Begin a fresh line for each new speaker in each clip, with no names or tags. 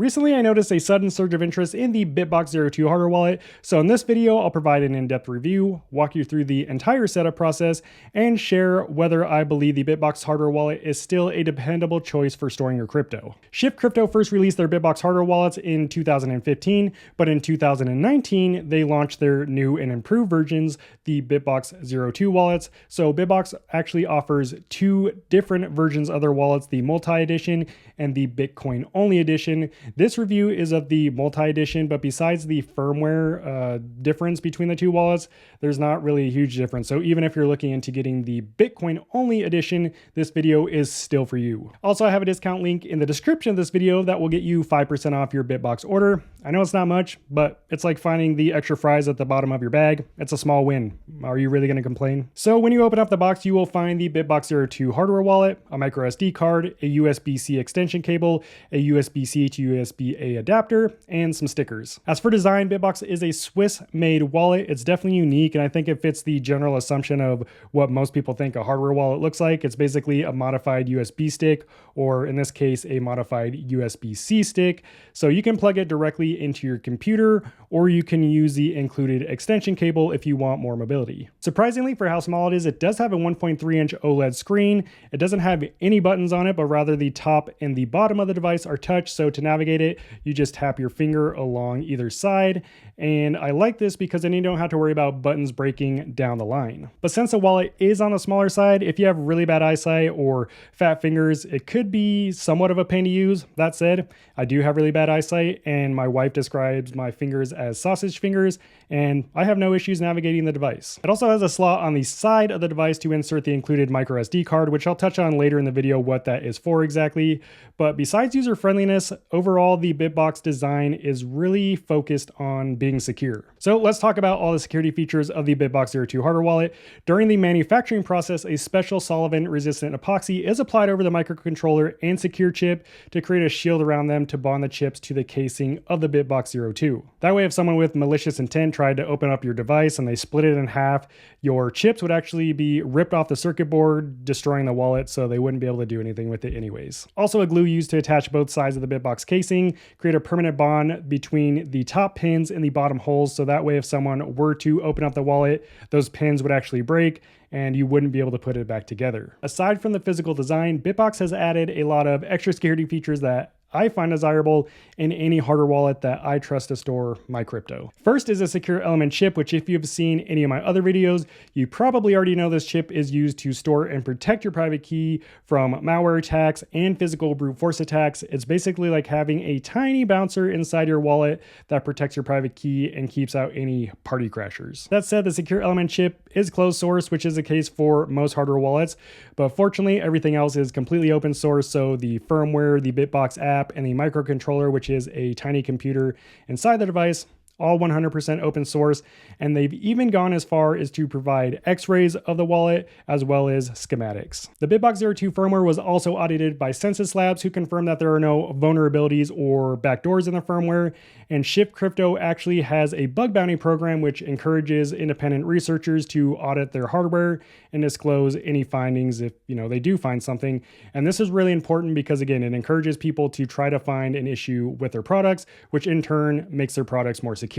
Recently, I noticed a sudden surge of interest in the BitBox02 hardware wallet, so in this video, I'll provide an in-depth review, walk you through the entire setup process, and share whether I believe the BitBox hardware wallet is still a dependable choice for storing your crypto. Shift Crypto first released their BitBox hardware wallets in 2015, but in 2019, they launched their new and improved versions, the BitBox02 wallets. So BitBox actually offers two different versions of their wallets, the multi-edition and the Bitcoin-only edition. This review is of the multi-edition, but besides the firmware difference between the two wallets, there's not really a huge difference. So even if you're looking into getting the Bitcoin-only edition, this video is still for you. Also, I have a discount link in the description of this video that will get you 5% off your BitBox order. I know it's not much, but it's like finding the extra fries at the bottom of your bag. It's a small win. Are you really going to complain? So when you open up the box, you will find the BitBox02 hardware wallet, a micro SD card, a USB-C extension cable, a USB-C to USB-A adapter, and some stickers. As for design, BitBox is a Swiss-made wallet. It's definitely unique, and I think it fits the general assumption of what most people think a hardware wallet looks like. It's basically a modified USB stick, or in this case, a modified USB-C stick. So you can plug it directly into your computer, or you can use the included extension cable if you want more mobility. Surprisingly, for how small it is, it does have a 1.3-inch OLED screen. It doesn't have any buttons on it, but rather the top and the bottom of the device are touch. So to navigate it, you just tap your finger along either side. And I like this because then you don't have to worry about buttons breaking down the line. But since the wallet is on the smaller side, if you have really bad eyesight or fat fingers, it could be somewhat of a pain to use. That said, I do have really bad eyesight, and my wife describes my fingers as sausage fingers, and I have no issues navigating the device. It also has a slot on the side of the device to insert the included micro SD card, which I'll touch on later in the video what that is for exactly. But besides user friendliness, overall the BitBox design is really focused on being secure. So let's talk about all the security features of the BitBox02 hardware wallet. During the manufacturing process, a special solvent-resistant epoxy is applied over the microcontroller and secure chip to create a shield around them to bond the chips to the casing of the BitBox02. That way, if someone with malicious intent tried to open up your device and they split it in half, your chips would actually be ripped off the circuit board, destroying the wallet, so they wouldn't be able to do anything with it anyways. Also, a glue used to attach both sides of the BitBox casing create a permanent bond between the top pins and the bottom holes, so that way if someone were to open up the wallet, those pins would actually break and you wouldn't be able to put it back together. Aside from the physical design, BitBox has added a lot of extra security features that I find desirable in any hardware wallet that I trust to store my crypto. First is a secure element chip, which if you've seen any of my other videos, you probably already know this chip is used to store and protect your private key from malware attacks and physical brute force attacks. It's basically like having a tiny bouncer inside your wallet that protects your private key and keeps out any party crashers. That said, the secure element chip is closed source, which is the case for most hardware wallets, but fortunately everything else is completely open source. So the firmware, the BitBox app, and the microcontroller, which is a tiny computer inside the device, all 100% open source, and they've even gone as far as to provide x-rays of the wallet as well as schematics. The BitBox02 firmware was also audited by Census Labs, who confirmed that there are no vulnerabilities or backdoors in the firmware, and Shift Crypto actually has a bug bounty program which encourages independent researchers to audit their hardware and disclose any findings if they do find something. And this is really important because again, it encourages people to try to find an issue with their products, which in turn makes their products more secure.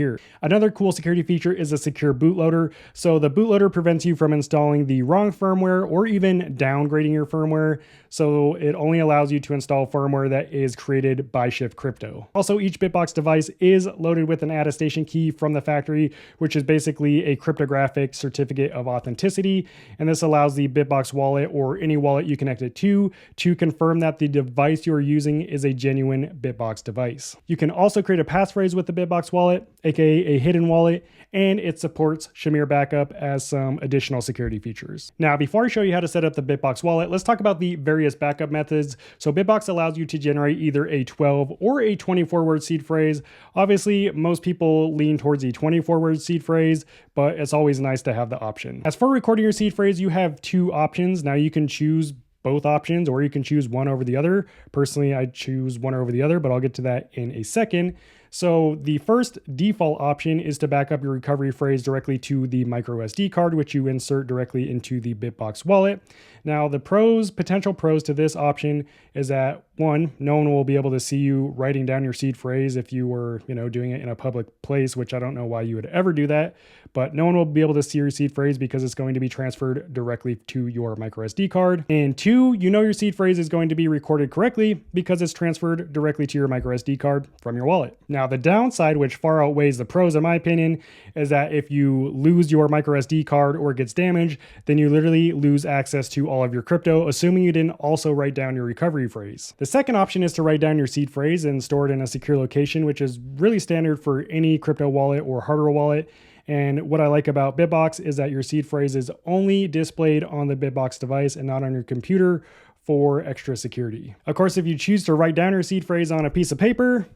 Another cool security feature is a secure bootloader. So the bootloader prevents you from installing the wrong firmware or even downgrading your firmware. So it only allows you to install firmware that is created by Shift Crypto. Also, each BitBox device is loaded with an attestation key from the factory, which is basically a cryptographic certificate of authenticity. And this allows the BitBox wallet or any wallet you connect it to confirm that the device you are using is a genuine BitBox device. You can also create a passphrase with the BitBox wallet, aka a hidden wallet, and it supports Shamir backup as some additional security features. Now, before I show you how to set up the BitBox wallet, let's talk about the various backup methods. So BitBox allows you to generate either a 12 or a 24-word seed phrase. Obviously, most people lean towards the 24-word seed phrase, but it's always nice to have the option. As for recording your seed phrase, you have two options. Now you can choose both options or you can choose one over the other. Personally, I choose one over the other, but I'll get to that in a second. So the first default option is to back up your recovery phrase directly to the micro SD card, which you insert directly into the BitBox wallet. Now, the potential pros to this option is that one, no one will be able to see you writing down your seed phrase if you were, doing it in a public place, which I don't know why you would ever do that, but no one will be able to see your seed phrase because it's going to be transferred directly to your micro SD card. And two, your seed phrase is going to be recorded correctly because it's transferred directly to your micro SD card from your wallet. Now, the downside, which far outweighs the pros in my opinion, is that if you lose your micro SD card or it gets damaged, then you literally lose access to all of your crypto, assuming you didn't also write down your recovery phrase. The second option is to write down your seed phrase and store it in a secure location, which is really standard for any crypto wallet or hardware wallet. And what I like about BitBox is that your seed phrase is only displayed on the BitBox device and not on your computer for extra security. Of course, if you choose to write down your seed phrase on a piece of paper,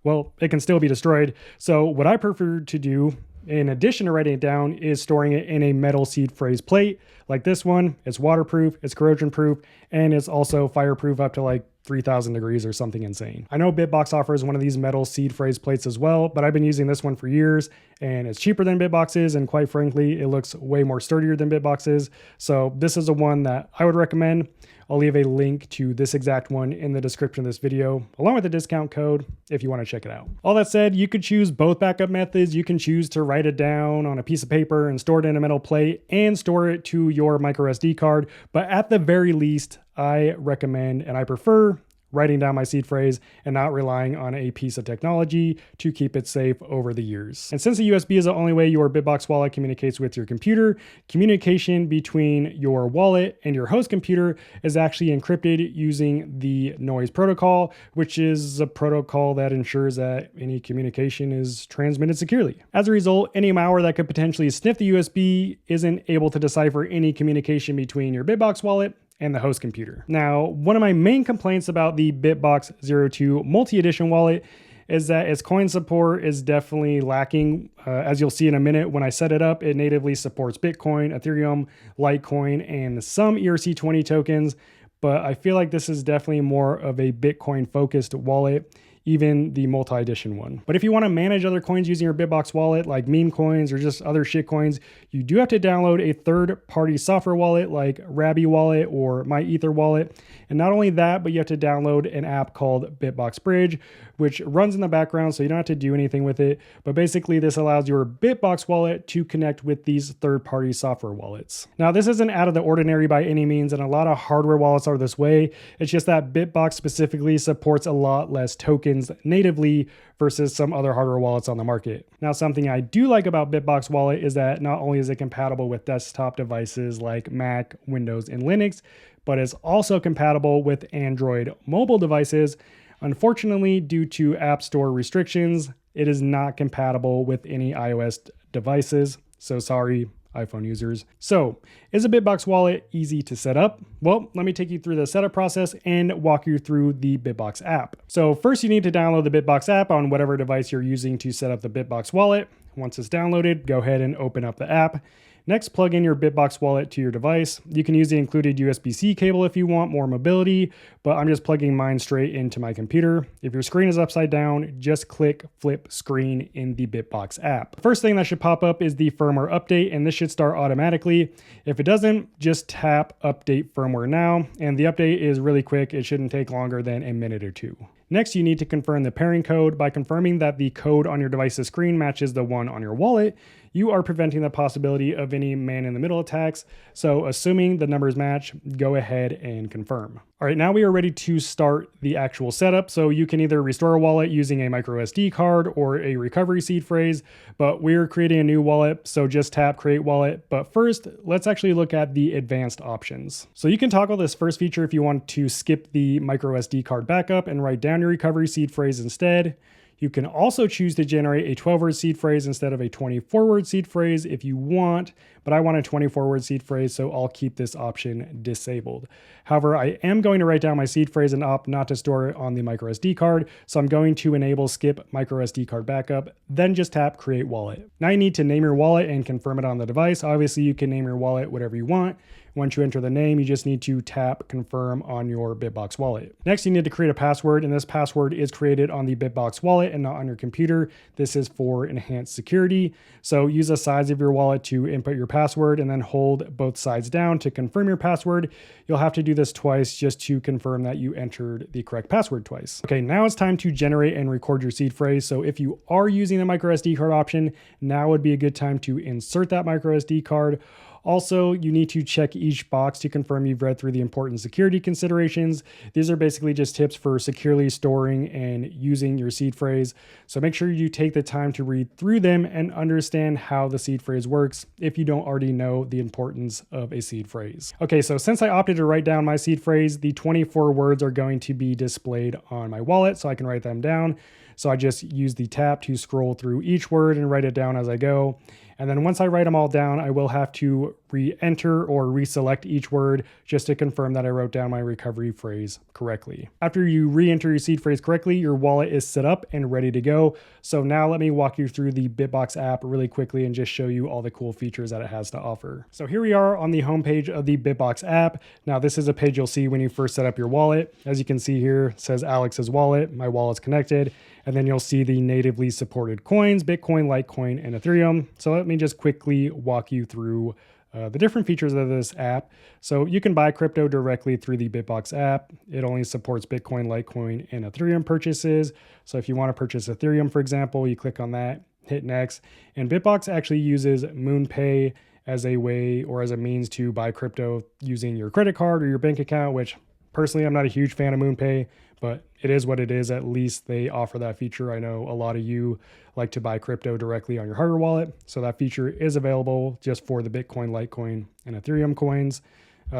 well, it can still be destroyed. So what I prefer to do, in addition to writing it down, is storing it in a metal seed phrase plate like this one. It's waterproof, it's corrosion proof, and it's also fireproof up to like 3,000 degrees or something insane. I know BitBox offers one of these metal seed phrase plates as well, but I've been using this one for years and it's cheaper than BitBox's, and quite frankly, it looks way more sturdier than BitBox's. So this is the one that I would recommend. I'll leave a link to this exact one in the description of this video, along with the discount code if you want to check it out. All that said, you could choose both backup methods. You can choose to write it down on a piece of paper and store it in a metal plate and store it to your micro SD card. But at the very least, I recommend and I prefer writing down my seed phrase and not relying on a piece of technology to keep it safe over the years. And since the USB is the only way your BitBox wallet communicates with your computer, communication between your wallet and your host computer is actually encrypted using the noise protocol, which is a protocol that ensures that any communication is transmitted securely. As a result, any malware that could potentially sniff the USB isn't able to decipher any communication between your BitBox wallet and the host computer. Now, one of my main complaints about the BitBox02 multi-edition wallet is that its coin support is definitely lacking. As you'll see in a minute, when I set it up, it natively supports Bitcoin, Ethereum, Litecoin, and some ERC20 tokens, but I feel like this is definitely more of a Bitcoin-focused wallet, even the multi-edition one. But if you want to manage other coins using your BitBox wallet, like meme coins or just other shit coins, you do have to download a third-party software wallet like Rabby Wallet or My Ether Wallet. And not only that, but you have to download an app called BitBox Bridge, which runs in the background, so you don't have to do anything with it. But basically, this allows your BitBox wallet to connect with these third-party software wallets. Now, this isn't out of the ordinary by any means, and a lot of hardware wallets are this way. It's just that BitBox specifically supports a lot less tokens natively versus some other hardware wallets on the market. Now, something I do like about BitBox Wallet is that not only is it compatible with desktop devices like Mac, Windows, and Linux, but it's also compatible with Android mobile devices. Unfortunately, due to App Store restrictions, it is not compatible with any iOS devices. So sorry, iPhone users. So, is a BitBox wallet easy to set up? Well, let me take you through the setup process and walk you through the BitBox app. So first you need to download the BitBox app on whatever device you're using to set up the BitBox wallet. Once it's downloaded, go ahead and open up the app. Next, plug in your BitBox wallet to your device. You can use the included USB-C cable if you want more mobility, but I'm just plugging mine straight into my computer. If your screen is upside down, just click flip screen in the BitBox app. First thing that should pop up is the firmware update, and this should start automatically. If it doesn't, just tap update firmware now, and the update is really quick. It shouldn't take longer than a minute or two. Next, you need to confirm the pairing code. By confirming that the code on your device's screen matches the one on your wallet, you are preventing the possibility of any man-in-the-middle attacks. So assuming the numbers match, go ahead and confirm. All right, now we are ready to start the actual setup. So you can either restore a wallet using a micro SD card or a recovery seed phrase, but we're creating a new wallet, so just tap create wallet. But first, let's actually look at the advanced options. So you can toggle this first feature if you want to skip the micro SD card backup and write down your recovery seed phrase instead. You can also choose to generate a 12-word seed phrase instead of a 24-word seed phrase if you want, but I want a 24-word seed phrase, so I'll keep this option disabled. However, I am going to write down my seed phrase and opt not to store it on the micro SD card, so I'm going to enable skip micro SD card backup, then just tap create wallet. Now you need to name your wallet and confirm it on the device. Obviously, you can name your wallet whatever you want, Once you enter the name, you just need to tap confirm on your BitBox wallet. Next, you need to create a password, and this password is created on the BitBox wallet and not on your computer. This is for enhanced security. So use the sides of your wallet to input your password and then hold both sides down to confirm your password. You'll have to do this twice just to confirm that you entered the correct password twice. Okay, now it's time to generate and record your seed phrase. So if you are using the micro SD card option, now would be a good time to insert that micro SD card. Also, you need to check each box to confirm you've read through the important security considerations. These are basically just tips for securely storing and using your seed phrase. So make sure you take the time to read through them and understand how the seed phrase works if you don't already know the importance of a seed phrase. Okay, so since I opted to write down my seed phrase, the 24 words are going to be displayed on my wallet so I can write them down. So I just use the tap to scroll through each word and write it down as I go. And then once I write them all down, I will have to re-enter or reselect each word just to confirm that I wrote down my recovery phrase correctly. After you re-enter your seed phrase correctly, your wallet is set up and ready to go. So now let me walk you through the BitBox app really quickly and just show you all the cool features that it has to offer. So here we are on the homepage of the BitBox app. Now this is a page you'll see when you first set up your wallet. As you can see here, it says Alex's wallet. My wallet's connected. And then you'll see the natively supported coins, Bitcoin, Litecoin, and Ethereum. So let me just quickly walk you through the different features of this app. So you can buy crypto directly through the BitBox app. It only supports Bitcoin, Litecoin, and Ethereum purchases. So if you want to purchase Ethereum, for example, you click on that, hit next. And BitBox actually uses MoonPay as a way or as a means to buy crypto using your credit card or your bank account, which personally, I'm not a huge fan of MoonPay, but it is what it is. At least they offer that feature. I know a lot of you like to buy crypto directly on your hardware wallet. So that feature is available just for the Bitcoin, Litecoin, and Ethereum coins.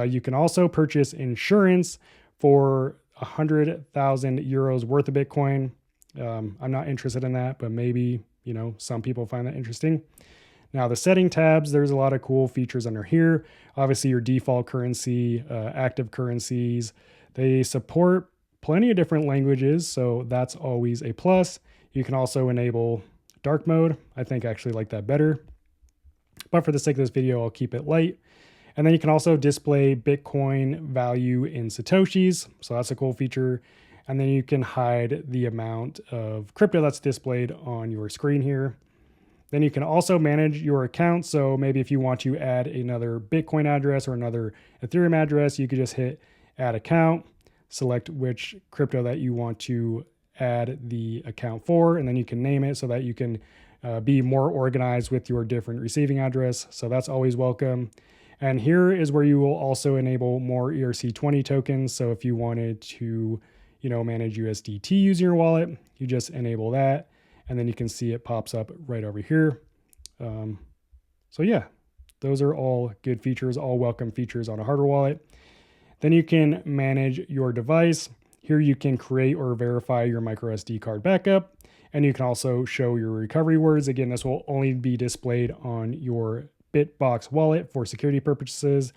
You can also purchase insurance for 100,000 euros worth of Bitcoin. I'm not interested in that, but maybe, some people find that interesting. Now the setting tabs, there's a lot of cool features under here. Obviously your default currency, active currencies, they support plenty of different languages, so that's always a plus. You can also enable dark mode. I think I actually like that better, but for the sake of this video, I'll keep it light. And then you can also display Bitcoin value in Satoshis. So that's a cool feature. And then you can hide the amount of crypto that's displayed on your screen here. Then you can also manage your account. So maybe if you want to add another Bitcoin address or another Ethereum address, you could just hit add account, select which crypto that you want to add the account for, and then you can name it so that you can be more organized with your different receiving address. So that's always welcome. And here is where you will also enable more ERC20 tokens. So if you wanted to, manage USDT using your wallet, you just enable that. And then you can see it pops up right over here. So yeah, those are all good features, all welcome features on a hardware wallet. Then you can manage your device. Here you can create or verify your micro SD card backup. And you can also show your recovery words. Again, this will only be displayed on your BitBox wallet for security purposes.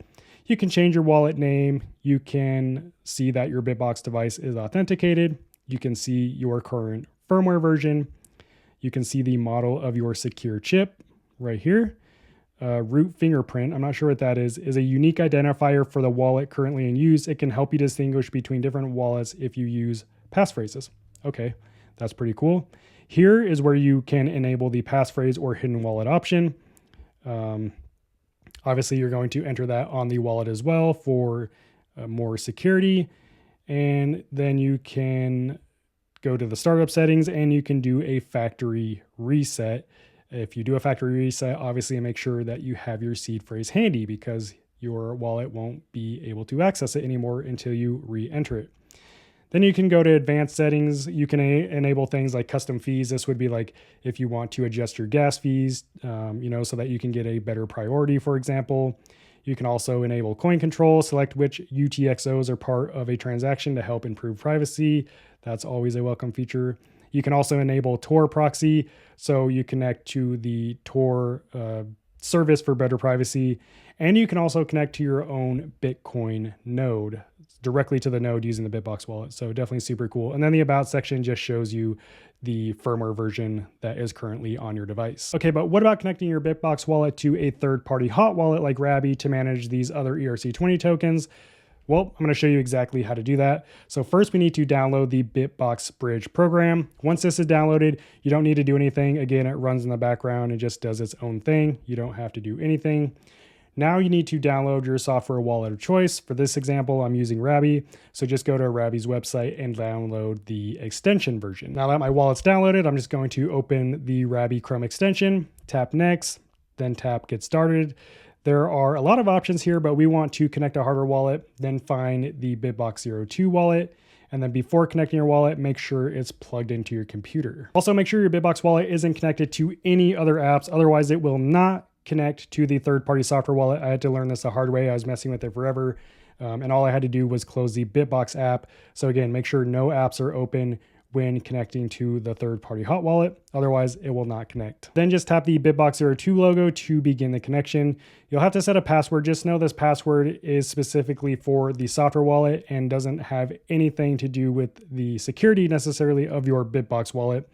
You can change your wallet name. You can see that your BitBox device is authenticated. You can see your current firmware version. You can see the model of your secure chip right here. Root fingerprint, I'm not sure what that is a unique identifier for the wallet currently in use. It can help you distinguish between different wallets if you use passphrases. Okay, that's pretty cool. Here is where you can enable the passphrase or hidden wallet option. Obviously, you're going to enter that on the wallet as well for more security. And then you can go to the startup settings and you can do a factory reset. If you do a factory reset, obviously make sure that you have your seed phrase handy because your wallet won't be able to access it anymore until you re-enter it. Then you can go to advanced settings. You can enable things like custom fees. This would be like if you want to adjust your gas fees, so that you can get a better priority, for example. You can also enable coin control, select which UTXOs are part of a transaction to help improve privacy. That's always a welcome feature. You can also enable Tor proxy, so you connect to the Tor service for better privacy. And you can also connect to your own Bitcoin node directly to the node using the BitBox wallet. So definitely super cool. And then the About section just shows you the firmware version that is currently on your device. Okay, but what about connecting your BitBox wallet to a third-party hot wallet like Rabby to manage these other ERC20 tokens? Well, I'm going to show you exactly how to do that. So first we need to download the BitBox Bridge program. Once this is downloaded, you don't need to do anything. Again, it runs in the background and just does its own thing. You don't have to do anything. Now you need to download your software wallet of choice. For this example, I'm using Rabby. So just go to Rabby's website and download the extension version. Now that my wallet's downloaded, I'm just going to open the Rabby Chrome extension, tap Next, then tap Get Started. There are a lot of options here, but we want to connect a hardware wallet, then find the BitBox02 wallet. And then before connecting your wallet, make sure it's plugged into your computer. Also, make sure your BitBox wallet isn't connected to any other apps. Otherwise, it will not connect to the third-party software wallet. I had to learn this the hard way. I was messing with it forever. And all I had to do was close the BitBox app. So again, make sure no apps are open when connecting to the third-party hot wallet. Otherwise, it will not connect. Then just tap the BitBox02 logo to begin the connection. You'll have to set a password. Just know this password is specifically for the software wallet and doesn't have anything to do with the security necessarily of your BitBox wallet.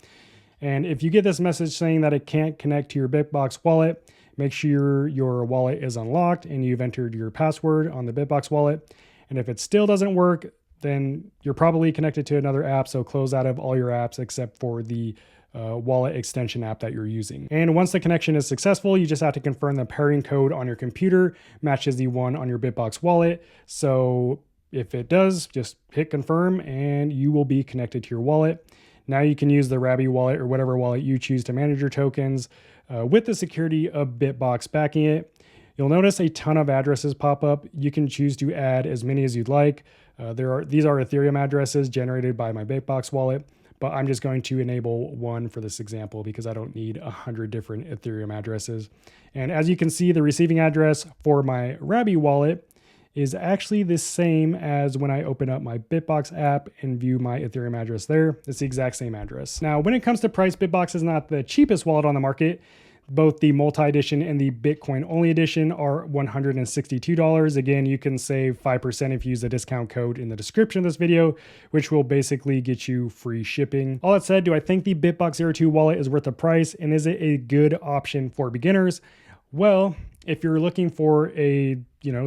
And if you get this message saying that it can't connect to your BitBox wallet, make sure your wallet is unlocked and you've entered your password on the BitBox wallet. And if it still doesn't work, then you're probably connected to another app. So close out of all your apps except for the wallet extension app that you're using. And once the connection is successful, you just have to confirm the pairing code on your computer matches the one on your BitBox wallet. So if it does, just hit confirm and you will be connected to your wallet. Now you can use the Rabby wallet or whatever wallet you choose to manage your tokens with the security of BitBox backing it. You'll notice a ton of addresses pop up. You can choose to add as many as you'd like. These are Ethereum addresses generated by my BitBox wallet, but I'm just going to enable one for this example because I don't need 100 different Ethereum addresses. And as you can see, the receiving address for my Rabby wallet is actually the same as when I open up my BitBox app and view my Ethereum address there. It's the exact same address. Now, when it comes to price, BitBox is not the cheapest wallet on the market. Both the multi-edition and the Bitcoin-only edition are $162. Again, you can save 5% if you use the discount code in the description of this video, which will basically get you free shipping. All that said, do I think the BitBox02 wallet is worth the price, and is it a good option for beginners? Well, if you're looking for a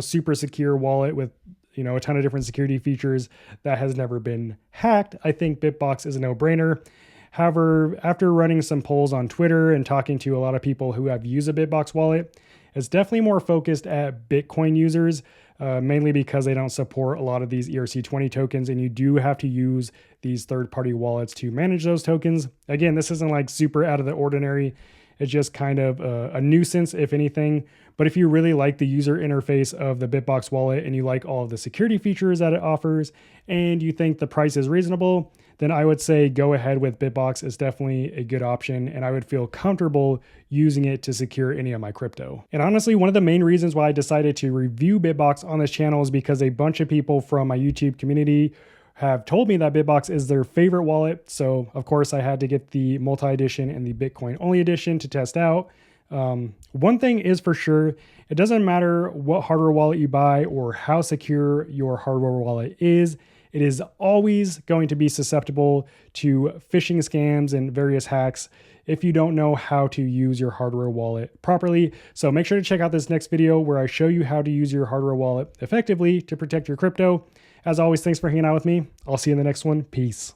super secure wallet with a ton of different security features that has never been hacked, I think BitBox is a no-brainer. However, after running some polls on Twitter and talking to a lot of people who have used a BitBox wallet, it's definitely more focused at Bitcoin users, mainly because they don't support a lot of these ERC20 tokens, and you do have to use these third-party wallets to manage those tokens. Again, this isn't like super out of the ordinary. It's just kind of a nuisance, if anything. But if you really like the user interface of the BitBox wallet and you like all of the security features that it offers and you think the price is reasonable, then I would say go ahead with BitBox. It's definitely a good option, and I would feel comfortable using it to secure any of my crypto. And honestly, one of the main reasons why I decided to review BitBox on this channel is because a bunch of people from my YouTube community have told me that BitBox is their favorite wallet. So of course I had to get the multi-edition and the Bitcoin only edition to test out. One thing is for sure, it doesn't matter what hardware wallet you buy or how secure your hardware wallet is. It is always going to be susceptible to phishing scams and various hacks if you don't know how to use your hardware wallet properly. So make sure to check out this next video where I show you how to use your hardware wallet effectively to protect your crypto. As always, thanks for hanging out with me. I'll see you in the next one. Peace.